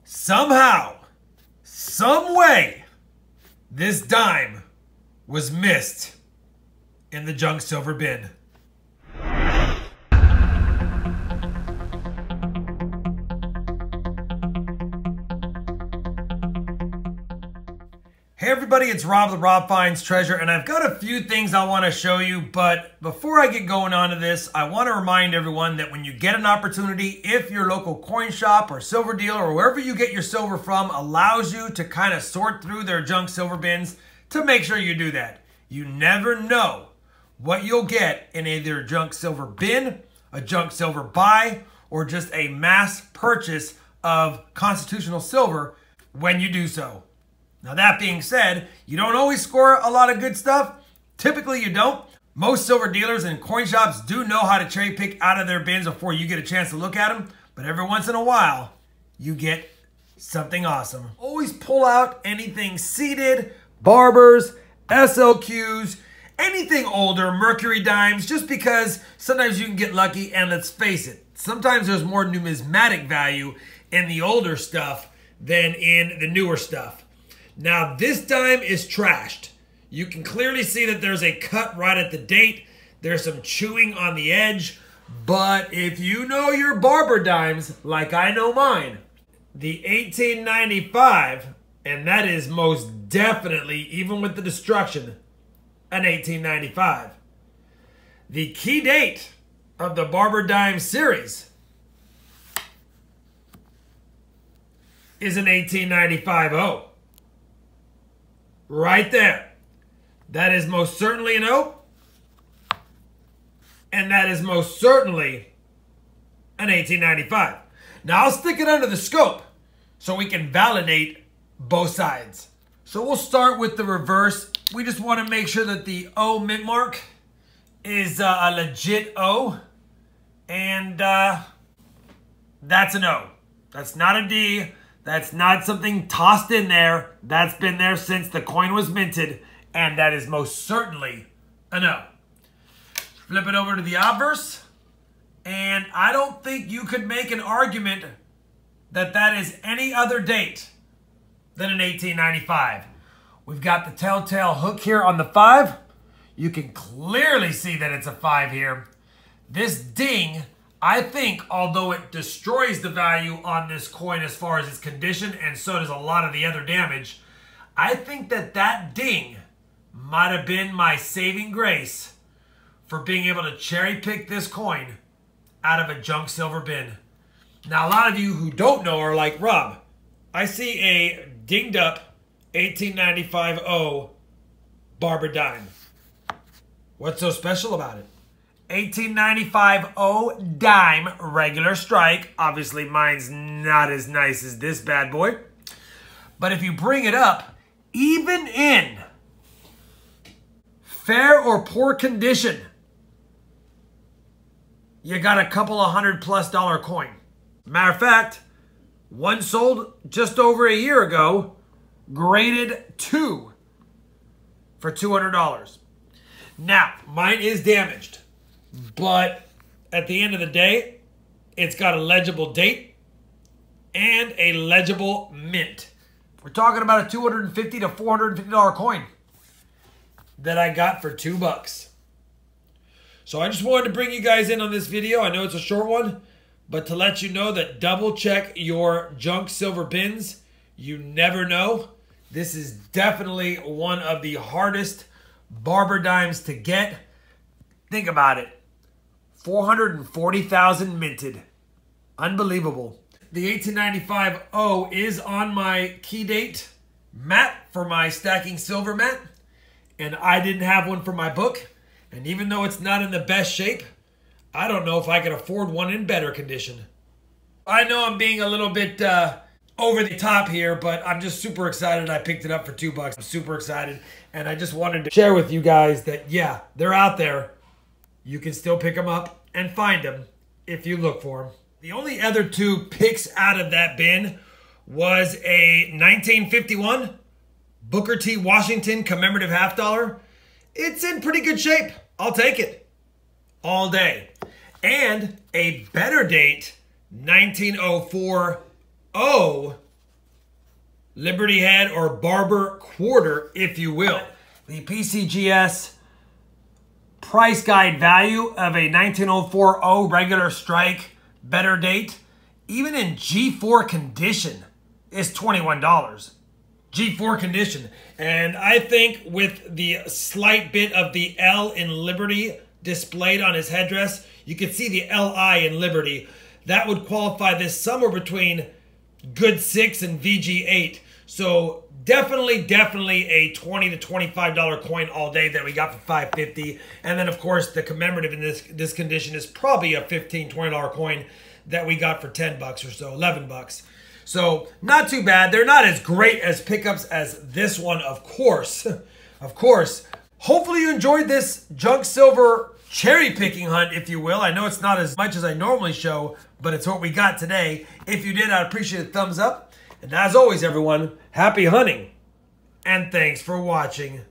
Somehow, some way, this dime was missed in the junk silver bin. Hey everybody, it's Rob the Rob Finds Treasure, and I've got a few things I want to show you, but before I get going on to this, I want to remind everyone that when you get an opportunity, if your local coin shop or silver dealer or wherever you get your silver from allows you to kind of sort through their junk silver bins, to make sure you do that. You never know what you'll get in either a junk silver bin, a junk silver buy, or just a mass purchase of constitutional silver when you do so. Now that being said, you don't always score a lot of good stuff. Typically you don't. Most silver dealers and coin shops do know how to cherry pick out of their bins before you get a chance to look at them. But every once in a while, you get something awesome. Always pull out anything seeded, Barbers, SLQs, anything older, Mercury dimes, just because sometimes you can get lucky, and let's face it, sometimes there's more numismatic value in the older stuff than in the newer stuff. Now, this dime is trashed. You can clearly see that there's a cut right at the date. There's some chewing on the edge. But if you know your Barber dimes, like I know mine, the 1895, and that is most definitely, even with the destruction, an 1895. The key date of the Barber Dime series is an 1895-0. Right there. That is most certainly an O. And that is most certainly an 1895. Now I'll stick it under the scope so we can validate both sides. So we'll start with the reverse. We just want to make sure that the O mint mark is a legit O. And that's an O. That's not a D. That's not something tossed in there. That's been there since the coin was minted, and that is most certainly an O. Flip it over to the obverse, and I don't think you could make an argument that that is any other date than an 1895. We've got the telltale hook here on the 5. You can clearly see that it's a 5 here. This ding, I think, although it destroys the value on this coin as far as its condition, and so does a lot of the other damage, I think that that ding might have been my saving grace for being able to cherry pick this coin out of a junk silver bin. Now, a lot of you who don't know are like, Rob, I see a dinged up 1895-0 Barber dime. What's so special about it? 1895-0 dime regular strike. Obviously, mine's not as nice as this bad boy. But if you bring it up, even in fair or poor condition, you got a couple of $100+ coin. Matter of fact, one sold just over a year ago, graded 2 for $200. Now, mine is damaged. But at the end of the day, it's got a legible date and a legible mint. We're talking about a $250 to $450 coin that I got for $2. So I just wanted to bring you guys in on this video. I know it's a short one, but to let you know that double check your junk silver bins. You never know. This is definitely one of the hardest Barber dimes to get. Think about it. 440,000 minted. Unbelievable. The 1895-0 is on my key date mat for my stacking silver mat. And I didn't have one for my book. And even though it's not in the best shape, I don't know if I could afford one in better condition. I know I'm being a little bit over the top here, but I'm just super excited I picked it up for $2. I'm super excited. And I just wanted to share with you guys that, yeah, they're out there. You can still pick them up and find them if you look for them. The only other 2 picks out of that bin was a 1951 Booker T. Washington commemorative half dollar. It's in pretty good shape. I'll take it all day. And a better date, 1904 O Liberty head or Barber quarter, if you will. The PCGS price guide value of a 19040 regular strike better date, even in G4 condition, is $21. G4 condition. And I think with the slight bit of the L in Liberty displayed on his headdress, you can see the LI in Liberty. That would qualify this somewhere between good 6 and VG8. So definitely a $20 to $25 coin all day that we got for $5.50. And then of course the commemorative in this condition is probably a $15, $20 coin that we got for 10 bucks or so, 11 bucks. So not too bad. They're not as great as pickups as this one, of course. Of course. Hopefully you enjoyed this junk silver cherry picking hunt, if you will. I know it's not as much as I normally show, but it's what we got today. If you did, I'd appreciate a thumbs up. And as always, everyone, happy hunting. And thanks for watching.